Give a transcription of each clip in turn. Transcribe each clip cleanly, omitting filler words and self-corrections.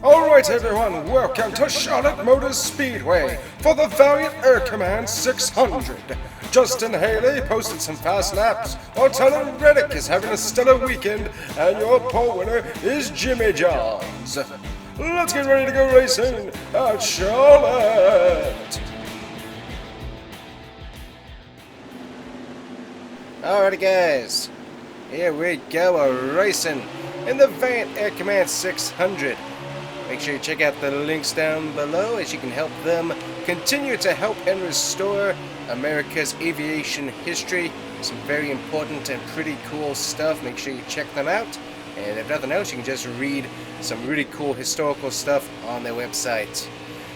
Alright everyone, welcome to Charlotte Motors Speedway for the Valiant Air Command 600. Justin Haley posted some fast laps, while Tyler Reddick is having a stellar weekend, and your pole winner is Jimmy Johns. Let's get ready to go racing at Charlotte! Alrighty guys, here we go, we're racing in the Valiant Air Command 600. Make sure you check out the links down below as you can help them continue to help and restore America's aviation history. Some very important and pretty cool stuff. Make sure you check them out. And if nothing else, you can just read some really cool historical stuff on their website.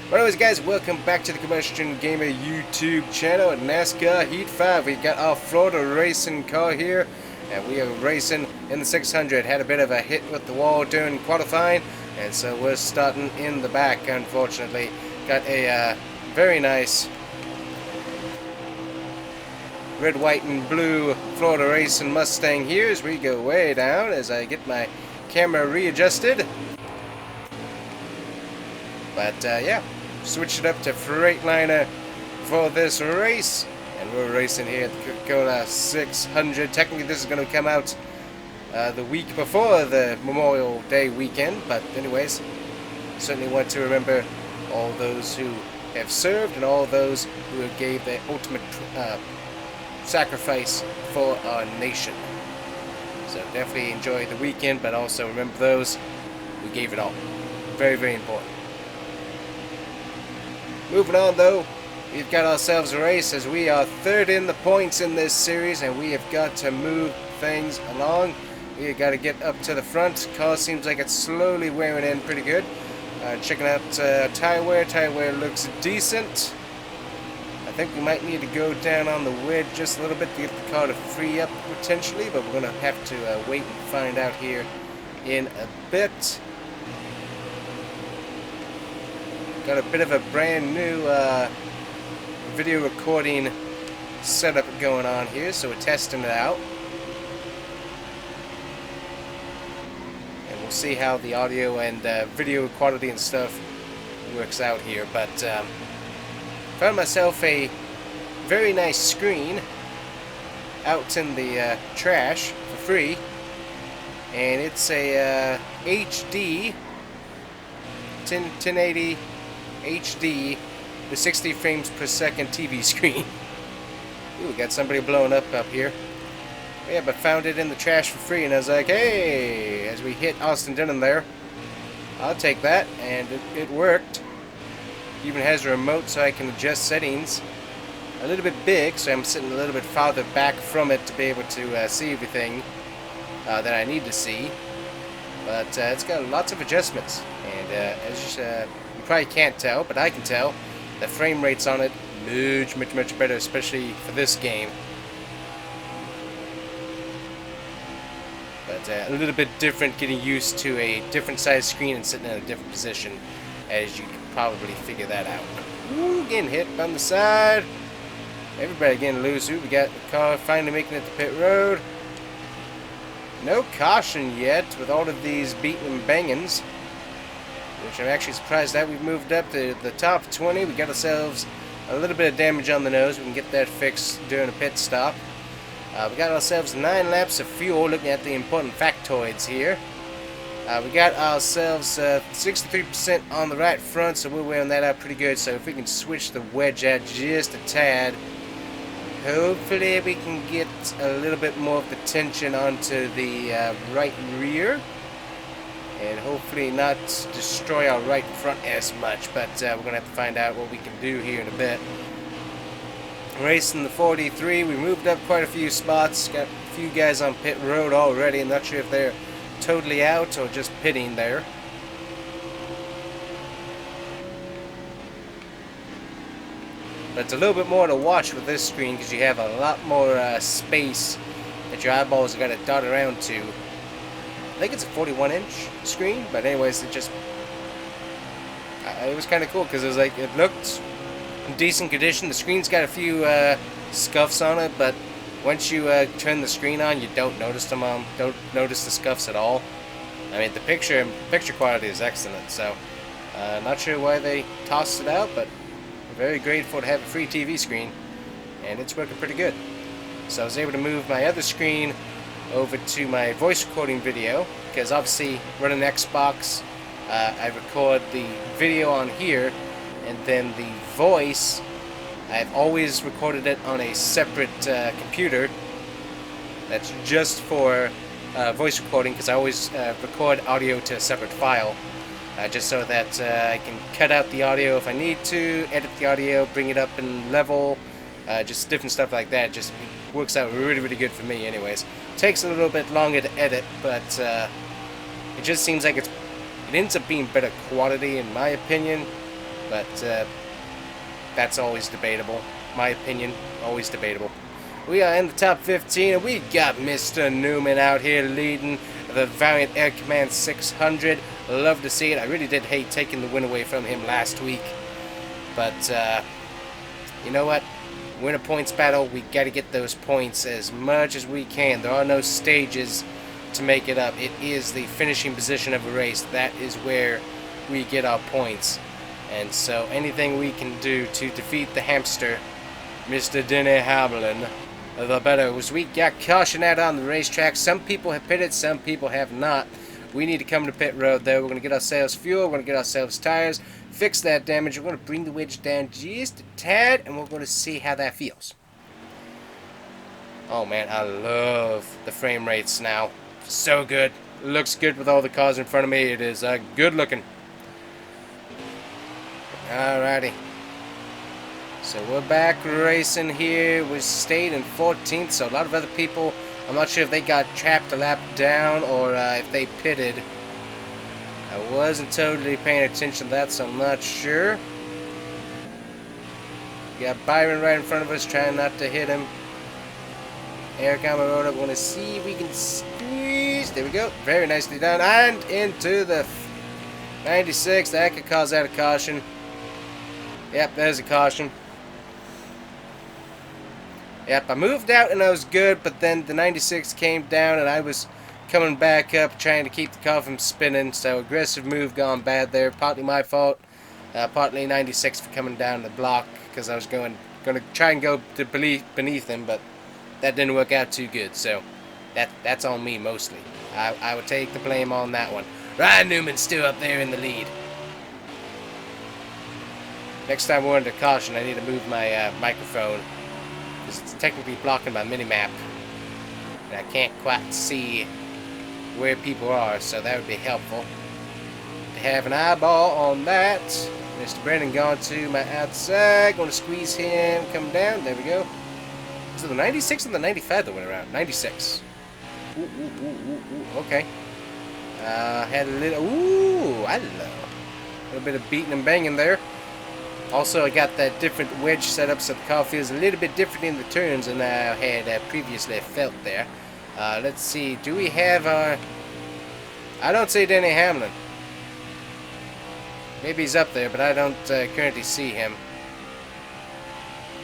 But anyways guys, welcome back to the Combustion Gamer YouTube channel at NASCAR Heat 5. We've got our Florida racing car here, and we are racing in the 600. Had a bit of a hit with the wall during qualifying, and so we're starting in the back, unfortunately. Got a very nice red, white, and blue Florida racing Mustang here as we go way down as I get my camera readjusted. But yeah, switched it up to Freightliner for this race, and we're racing here at the Coca-Cola 600. Technically this is going to come out the week before the Memorial Day weekend, but anyways, certainly want to remember all those who have served and all those who gave their ultimate sacrifice for our nation. So definitely enjoy the weekend, but also remember those who gave it all. Very, very important. Moving on though, we've got ourselves a race as we are third in the points in this series, and we have got to move things along. We got to get up to the front. Car seems like it's slowly wearing in pretty good. Checking out tire wear. Tire wear looks decent. I think we might need to go down on the wedge just a little bit to get the car to free up potentially, but we're going to have to wait and find out here in a bit. Got a bit of a brand new video recording setup going on here, so we're testing it out. See how the audio and video quality and stuff works out here, but found myself a very nice screen out in the trash for free, and it's a HD 1080 HD with 60 frames per second TV screen. Ooh, got somebody blowing up here. Yeah, but found it in the trash for free, and I was like, hey, as we hit Austin Denham there, I'll take that, and it worked. Even has a remote so I can adjust settings. A little bit big, so I'm sitting a little bit farther back from it to be able to see everything that I need to see. But it's got lots of adjustments, and as you probably can't tell, but I can tell, the frame rate's on it much better, especially for this game. A little bit different, getting used to a different size screen and sitting in a different position, as you can probably figure that out. Ooh, getting hit on the side. Everybody getting loose. Ooh, we got the car finally making it to pit road. No caution yet with all of these beating and bangings, which I'm actually surprised that we've moved up to the top 20. We got ourselves a little bit of damage on the nose. We can get that fixed during a pit stop. We got ourselves 9 laps of fuel, looking at the important factoids here. We got ourselves 63% on the right front, so we're wearing that out pretty good. So if we can switch the wedge out just a tad, hopefully we can get a little bit more of the tension onto the right rear, and hopefully not destroy our right front as much. But we're going to have to find out what we can do here in a bit. Racing the 43, we moved up quite a few spots, got a few guys on pit road already. I'm not sure if they're totally out or just pitting there. But it's a little bit more to watch with this screen because you have a lot more space that your eyeballs are going to dart around to. I think it's a 41-inch screen, but anyways, it was kind of cool because it looked in decent condition. The screen's got a few scuffs on it, but once you turn the screen on, you don't notice the scuffs at all. I mean, the picture quality is excellent, so not sure why they tossed it out, but I'm very grateful to have a free TV screen, and it's working pretty good. So I was able to move my other screen over to my voice recording video, because obviously running Xbox, I record the video on here, and then the voice, I've always recorded it on a separate computer that's just for voice recording, because I always record audio to a separate file, just so that I can cut out the audio if I need to, edit the audio, bring it up in level, just different stuff like that. Just works out really good for me anyways. Takes a little bit longer to edit, but it just seems like it ends up being better quality in my opinion, but that's always debatable. My opinion, always debatable. We are in the top 15, and we got Mr. Newman out here leading the Valiant Air Command 600. Love to see it. I really did hate taking the win away from him last week, but you know what? Win a points battle, we got to get those points as much as we can. There are no stages to make it up. It is the finishing position of a race. That is where we get our points. And so anything we can do to defeat the hamster, Mr. Denny Hamlin, the better. As we got caution out on the racetrack. Some people have pitted, some people have not. We need to come to pit road though. We're going to get ourselves fuel, we're going to get ourselves tires, fix that damage. We're going to bring the wedge down just a tad, and we're going to see how that feels. Oh man, I love the frame rates now. So good. Looks good with all the cars in front of me. It is good looking. Alrighty. So we're back racing here. We stayed in 14th, so a lot of other people, I'm not sure if they got trapped a lap down or if they pitted. I wasn't totally paying attention to that, so I'm not sure. We got Byron right in front of us, trying not to hit him. Eric on the road, I'm going to see if we can squeeze. There we go. Very nicely done. And into the 96. That could cause out a caution. Yep, there's a caution. Yep, I moved out and I was good, but then the 96 came down and I was coming back up trying to keep the car from spinning, so aggressive move gone bad there. Partly my fault, partly 96 for coming down the block, because I was going to try and go to beneath him, but that didn't work out too good, so that's on me mostly. I would take the blame on that one. Ryan Newman's still up there in the lead. Next time we're under caution, I need to move my microphone, because it's technically blocking my mini-map, and I can't quite see where people are, so that would be helpful to have an eyeball on that. Mr. Brennan gone to my outside, going to squeeze him, come down, there we go. Is it the 96 and the 95 that went around? 96. Ooh, okay. Had a little, I don't know, a little bit of beating and banging there. Also, I got that different wedge set up, so the car feels a little bit different in the turns than I had previously felt there. Let's see, do we have our... I don't see Denny Hamlin. Maybe he's up there, but I don't currently see him.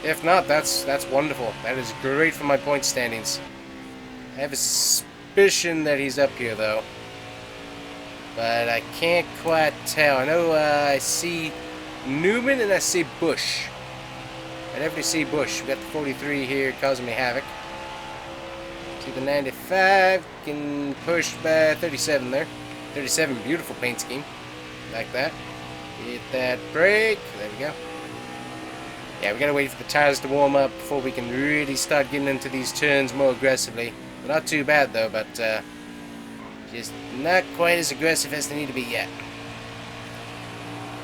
If not, that's wonderful. That is great for my point standings. I have a suspicion that he's up here, though. But I can't quite tell. I know I see Newman and I see Bush. I definitely see Bush. We got the 43 here causing me havoc. See the 95, can push by 37 there. 37, beautiful paint scheme. Like that. Hit that brake. There we go. Yeah, we gotta wait for the tires to warm up before we can really start getting into these turns more aggressively. Not too bad though, but just not quite as aggressive as they need to be yet.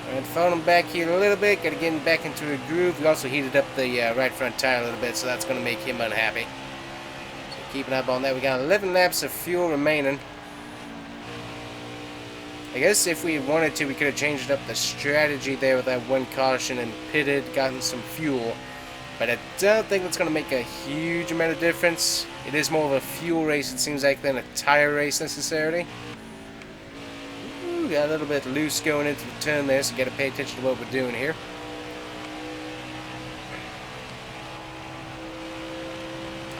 Alright, following back here a little bit, gotta get back into a groove. We also heated up the right front tire a little bit, so that's gonna make him unhappy. So keeping up on that, we got 11 laps of fuel remaining. I guess if we wanted to, we could have changed up the strategy there with that one caution and pitted, gotten some fuel. But I don't think that's going to make a huge amount of difference. It is more of a fuel race, it seems like, than a tire race necessarily. Ooh, got a little bit loose going into the turn there, so got to pay attention to what we're doing here.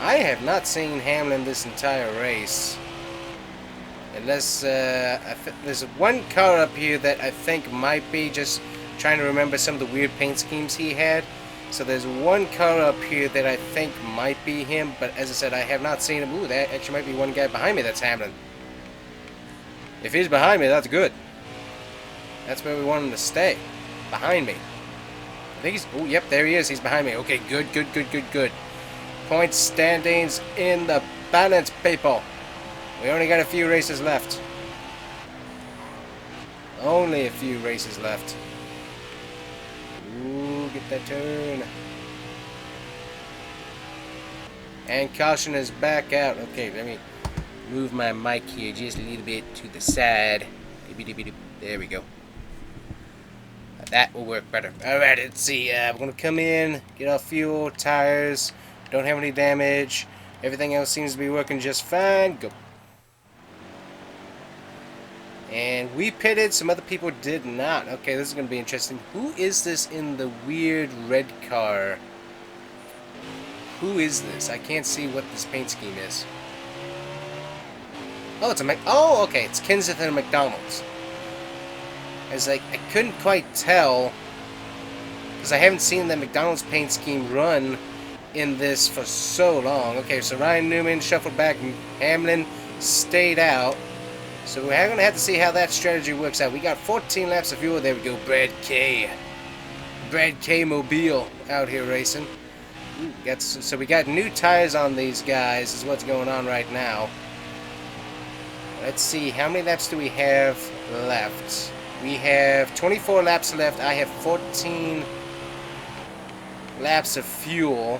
I have not seen Hamlin this entire race. Unless, there's one car up here that I think might be, just trying to remember some of the weird paint schemes he had. So there's one car up here that I think might be him, but as I said, I have not seen him. Ooh, that actually might be one guy behind me that's happening. If he's behind me, that's good. That's where we want him to stay. Behind me. I think he's... Oh, yep, there he is. He's behind me. Okay, good, good, good, good, good. Point standings in the balance, people. We only got a few races left. Only a few races left. Ooh, get that turn. And caution is back out. Okay, let me move my mic here just a little bit to the side. There we go. That will work better. Alright, let's see. We're going to come in, get our fuel, tires. Don't have any damage. Everything else seems to be working just fine. Go. And we pitted, some other people did not. Okay, this is going to be interesting. Who is this in the weird red car? Who is this? I can't see what this paint scheme is. Oh, it's a oh, okay, it's Kenseth and McDonald's. I was like, I couldn't quite tell, because I haven't seen the McDonald's paint scheme run in this for so long. Okay, so Ryan Newman shuffled back, Hamlin stayed out. So we're going to have to see how that strategy works out. We got 14 laps of fuel. There we go. Brad K. Brad K. Mobile out here racing. Ooh, so we got new tires on these guys is what's going on right now. Let's see. How many laps do we have left? We have 24 laps left. I have 14 laps of fuel.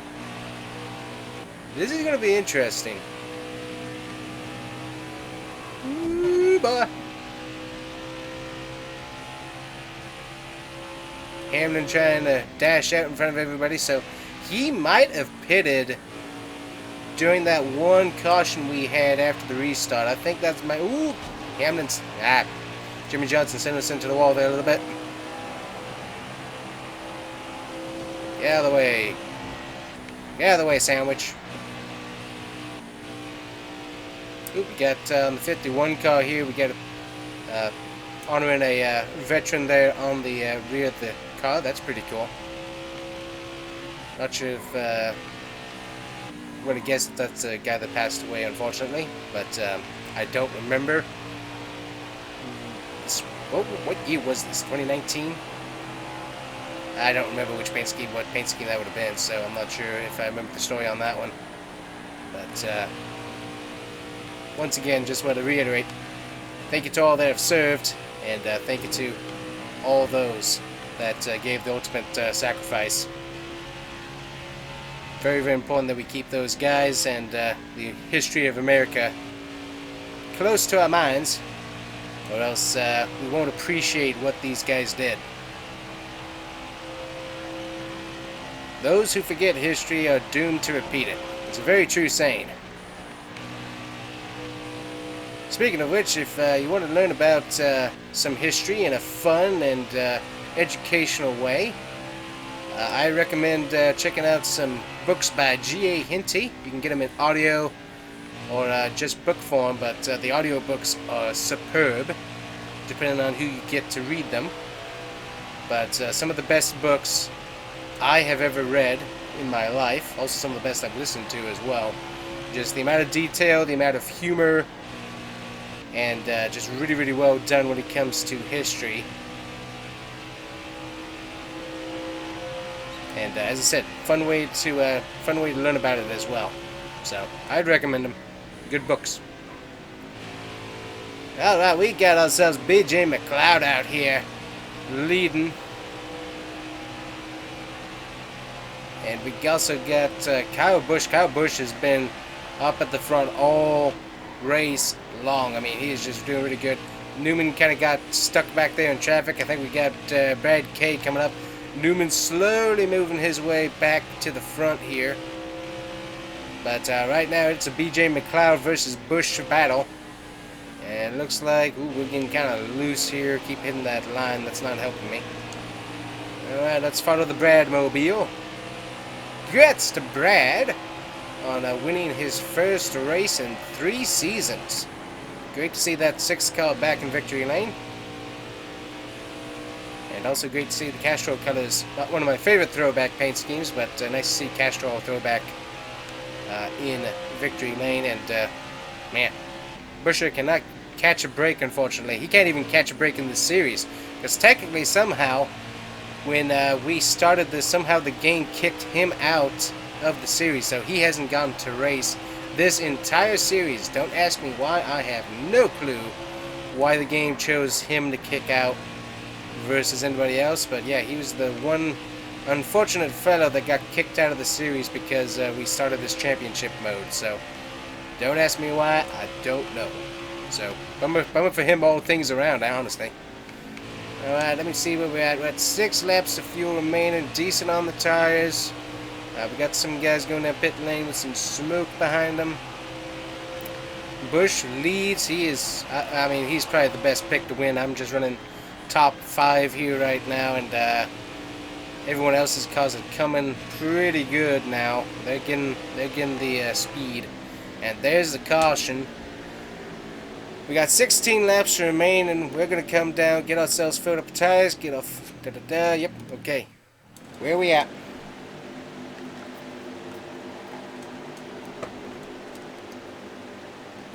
This is going to be interesting. Ooh, boy. Hamlin trying to dash out in front of everybody, so he might have pitted during that one caution we had after the restart. I think that's my... Ooh! Hamlin's... Ah. Jimmy Johnson sent us into the wall there a little bit. Get out of the way. Get out of the way, sandwich. Ooh, we got the 51 car here. We got honoring a veteran there on the rear of the car. That's pretty cool. Not sure if I'm going to guess that that's a guy that passed away, unfortunately, but I don't remember. What year was this? 2019? I don't remember what paint scheme that would have been, so I'm not sure if I remember the story on that one. But once again, just want to reiterate, thank you to all that have served, and thank you to all those that gave the ultimate sacrifice. Very, very important that we keep those guys and the history of America close to our minds, or else we won't appreciate what these guys did. Those who forget history are doomed to repeat it. It's a very true saying. Speaking of which, if you want to learn about some history in a fun and educational way, I recommend checking out some books by G.A. Henty. You can get them in audio or just book form, but the audio books are superb, depending on who you get to read them. But some of the best books I have ever read in my life, also some of the best I've listened to as well. Just the amount of detail, the amount of humor, and just really, really well done when it comes to history. And as I said, fun way to learn about it as well. So I'd recommend them. Good books. All right, we got ourselves B.J. McLeod out here leading, and we also got Kyle Busch. Kyle Busch has been up at the front all race long. I mean, he's just doing really good. Newman kind of got stuck back there in traffic. I think we got Brad K coming up. Newman slowly moving his way back to the front here. But right now it's a B.J. McLeod versus Busch battle. And it looks like we're getting kind of loose here. Keep hitting that line. That's not helping me. Alright, let's follow the Brad mobile. Congrats to Brad on winning his first race in 3 seasons. great to see that 6th car back in victory lane. And also great to see the Castrol colors. Not one of my favorite throwback paint schemes, but nice to see Castrol throwback in victory lane. And man, Buescher cannot catch a break, unfortunately. He can't even catch a break in this series. Because technically, somehow, when we started this, somehow the game kicked him out of the series. So he hasn't gone to race this entire series. Don't ask me why. I have no clue why the game chose him to kick out versus anybody else. But yeah, he was the one unfortunate fellow that got kicked out of the series because we started this championship mode. So don't ask me why. I don't know. So bummer for him all things around, honestly. Alright, let me see where we're at. We're at 6 laps of fuel remaining. Decent on the tires. We got some guys going down pit lane with some smoke behind them. Busch leads. He is, I mean, he's probably the best pick to win. I'm just running top 5 here right now, and everyone else's cars are coming pretty good now. They're getting the speed. And there's the caution. We got 16 laps to remain, and we're gonna come down, get ourselves filled up with tires, get off. Yep. Okay. Where we at?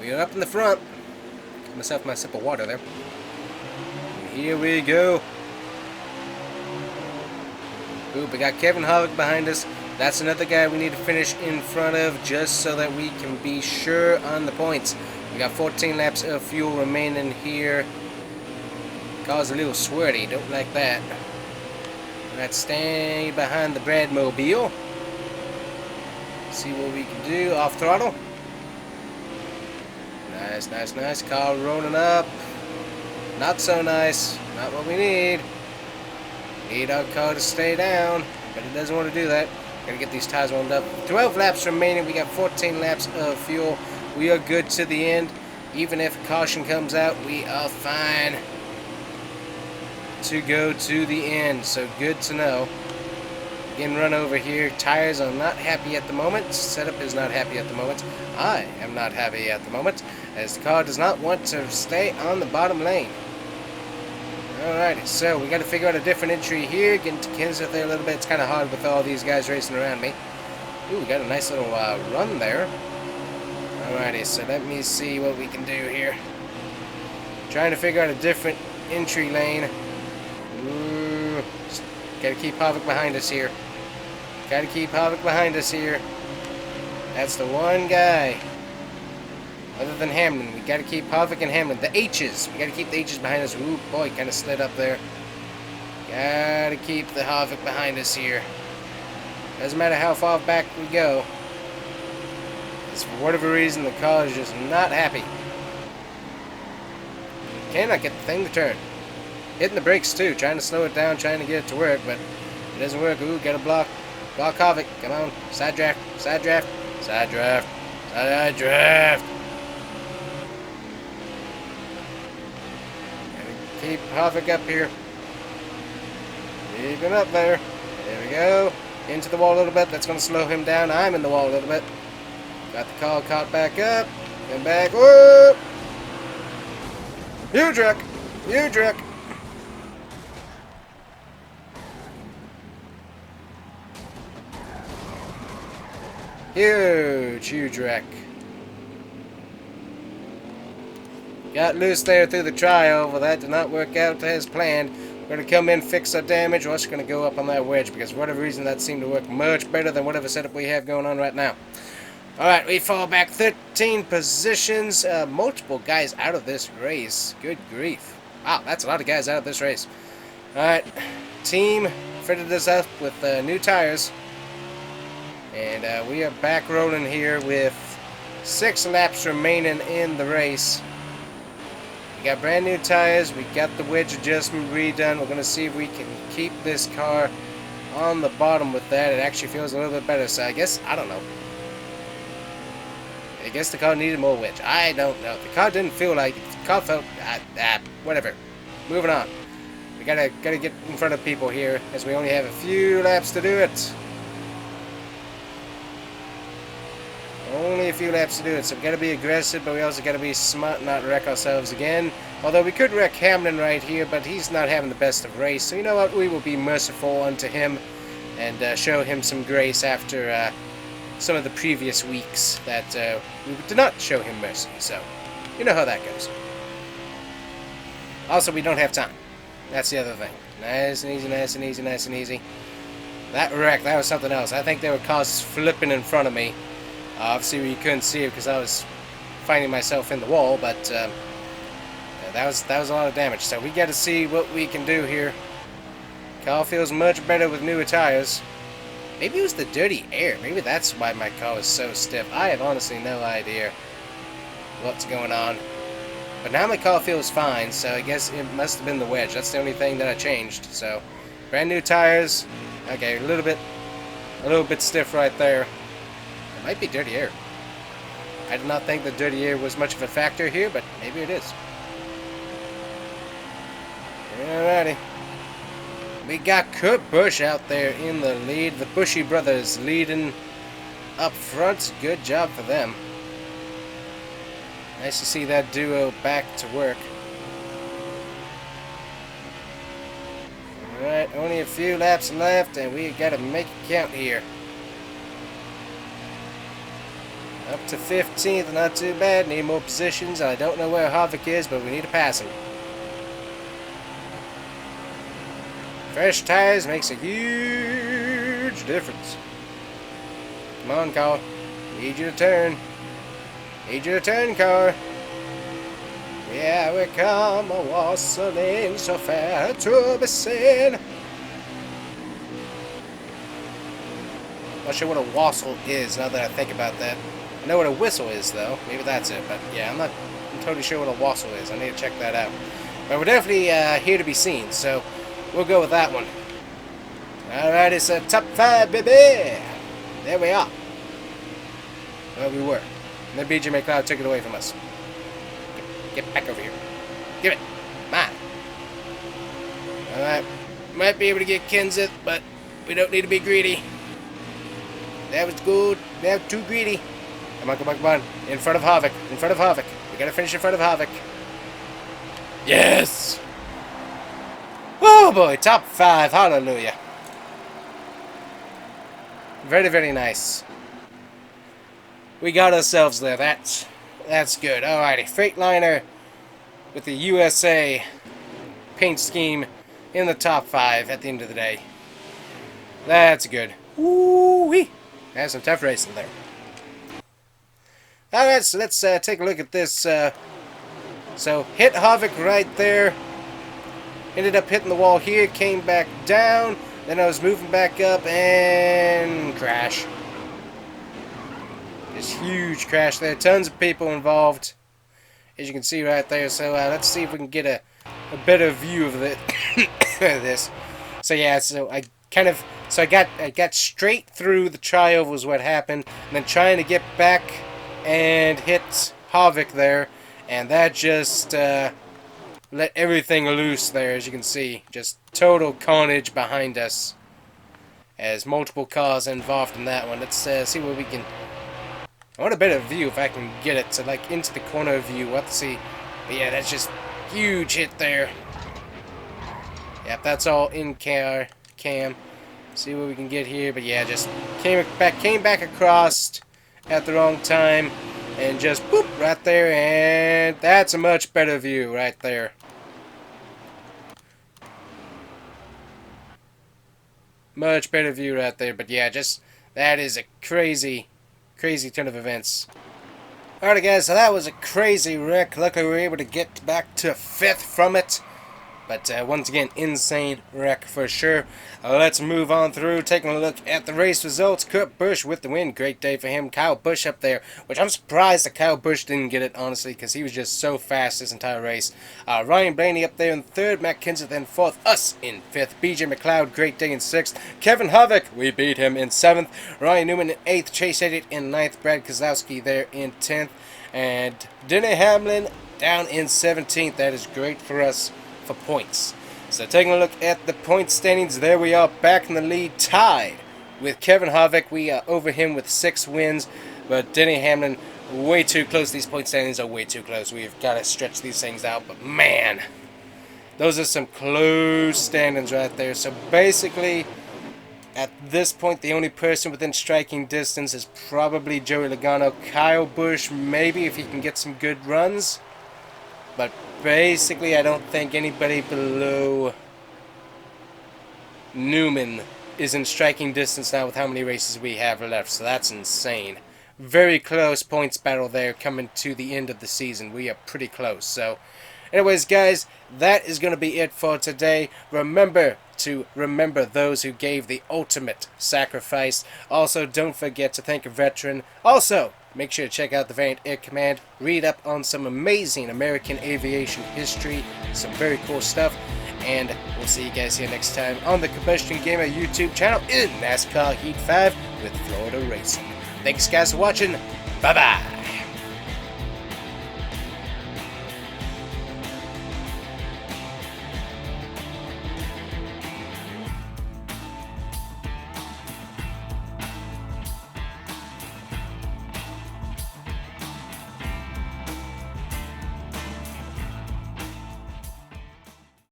We are up in the front. Give myself my sip of water there. Here we go. Ooh, we got Kevin Harvick behind us. That's another guy we need to finish in front of just so that we can be sure on the points. We got 14 laps of fuel remaining here. Car's a little sweaty. Don't like that. Let's stay behind the Bradmobile. See what we can do. Off throttle. Nice. Car rolling up. Not so nice. Not what we need. Need our car to stay down, but it doesn't want to do that. Gotta get these tires warmed up. 12 laps remaining. We got 14 laps of fuel. We are good to the end. Even if caution comes out, we are fine to go to the end. So good to know. Again, run over here. Tires are not happy at the moment. Setup is not happy at the moment. I am not happy at the moment, as the car does not want to stay on the bottom lane. Alrighty, so we got to figure out a different entry here. Getting to Kenseth there a little bit. It's kind of hard with all these guys racing around me. Ooh, we got a nice little run there. Alrighty, so let me see what we can do here. Trying to figure out a different entry lane. Ooh, gotta keep Harvick behind us here. Gotta keep Harvick behind us here. That's the one guy. Other than Hamlin, we gotta keep Harvick and Hamlin. The H's. We gotta keep the H's behind us. Ooh, boy, kind of slid up there. Gotta keep the Harvick behind us here. Doesn't matter how far back we go. For whatever reason, the car is just not happy. Cannot get the thing to turn. Hitting the brakes too, trying to slow it down, trying to get it to work, but it doesn't work. Ooh, got a block. Block Harvick. Come on. Side draft. Side draft. Side draft. Side draft. Gotta keep Harvick up here. Keep him up there. There we go. Into the wall a little bit. That's going to slow him down. I'm in the wall a little bit. Got the car caught back up. And back. Whoop! Huge wreck. Huge wreck. Huge wreck. Got loose there through the trioval. That did not work out as planned. We're going to come in, fix our damage. We're just going to go up on that wedge because for whatever reason that seemed to work much better than whatever setup we have going on right now. Alright, we fall back 13 positions. Multiple guys out of this race. Good grief. Wow, that's a lot of guys out of this race. Alright, team fitted us up with new tires. And we are back rolling here with 6 laps remaining in the race. We got brand new tires. We got the wedge adjustment redone. We're going to see if we can keep this car on the bottom with that. It actually feels a little bit better. So I guess, I don't know. I guess the car needed more wedge. I don't know. The car didn't feel like it. The car felt, whatever. Moving on. We gotta get in front of people here, as we only have a few laps to do it. Only a few laps to do it, so we got to be aggressive, but we also got to be smart and not wreck ourselves again. Although we could wreck Hamlin right here, but he's not having the best of race. So you know what? We will be merciful unto him and show him some grace after some of the previous weeks that we did not show him mercy. So you know how that goes. Also, we don't have time. That's the other thing. Nice and easy, nice and easy, nice and easy. That wreck, that was something else. I think there were cars flipping in front of me. Obviously, you couldn't see it because I was finding myself in the wall, but that was a lot of damage. So we got to see what we can do here. Car feels much better with newer tires. Maybe it was the dirty air. Maybe that's why my car was so stiff. I have honestly no idea what's going on. But now my car feels fine, so I guess it must have been the wedge. That's the only thing that I changed. So, brand new tires. Okay, a little bit stiff right there. It might be dirty air. I did not think the dirty air was much of a factor here, but maybe it is. Alrighty. We got Kurt Busch out there in the lead. The Bushy brothers leading up front. Good job for them. Nice to see that duo back to work. Alright, only a few laps left, and we gotta make it count here. Up to 15th, not too bad. Need more positions. I don't know where Harvick is, but we need to pass him. Fresh tires makes a huge difference. Come on, car. Need you to turn. Need you to turn, car. Yeah, we come a-wassailing so fair to be seen. Not sure what a wassail is now that I think about that. I know what a whistle is, though. Maybe that's it, but yeah, I'm totally sure what a wassail is. I need to check that out. But we're definitely here to be seen, so we'll go with that one. Alright, it's a top 5, baby! There we are. Well, we were. And then BJ McLeod took it away from us. Get back over here. Give it. Mine. Alright. Might be able to get Kenseth, but we don't need to be greedy. That was good. That was too greedy. Come on, come on, come on. In front of Harvick. In front of Harvick. We gotta finish in front of Harvick. Yes! Oh boy, top 5. Hallelujah. Very, very nice. We got ourselves there. That's good. Alrighty. Freightliner with the USA paint scheme in the top 5 at the end of the day. That's good. Woo-wee. That's some tough racing there. Alright, so let's take a look at this. So, hit Harvick right there. Ended up hitting the wall here. Came back down. Then I was moving back up and crash. This huge crash there. Tons of people involved, as you can see right there. So let's see if we can get a better view of this. So yeah, so I got straight through the trioval was what happened, and then trying to get back and hit Harvick there, and that just let everything loose there, as you can see. Just total carnage behind us, as multiple cars involved in that one. Let's see what we can. I want a better view if I can get it to like into the corner view. We'll have to see. But yeah, that's just huge hit there. Yep, that's all in cam. See what we can get here. But yeah, just came back across at the wrong time and just boop right there, and that's a much better view right there. Much better view right there. But yeah, just that is a crazy turn of events. Alright guys, so that was a crazy wreck. Luckily we were able to get back to 5th from it. But once again, insane wreck for sure. Let's move on through, taking a look at the race results. Kurt Busch with the win. Great day for him. Kyle Busch up there, which I'm surprised that Kyle Busch didn't get it, honestly, because he was just so fast this entire race. Ryan Blaney up there in 3rd. Matt Kenseth in 4th. Us in 5th. BJ McLeod, great day in 6th. Kevin Harvick, we beat him in 7th. Ryan Newman in 8th. Chase Elliott in 9th. Brad Keselowski there in 10th. And Denny Hamlin down in 17th. That is great for us for points. So taking a look at the point standings, there we are back in the lead, tied with Kevin Harvick. We are over him with 6 wins. But Denny Hamlin, way too close. These point standings are way too close. We've got to stretch these things out. But man, those are some close standings right there. So basically, at this point, the only person within striking distance is probably Joey Logano. Kyle Busch, maybe, if he can get some good runs. But basically, I don't think anybody below Newman is in striking distance now with how many races we have left. So that's insane. Very close points battle there coming to the end of the season. We are pretty close. So anyways, guys, that is going to be it for today. Remember to remember those who gave the ultimate sacrifice. Also, don't forget to thank a veteran. Also, make sure to check out the Valiant Air Command. Read up on some amazing American aviation history. Some very cool stuff. And we'll see you guys here next time on the Combustion Gamer YouTube channel in NASCAR Heat 5 with Florida Racing. Thanks, guys, for watching. Bye-bye.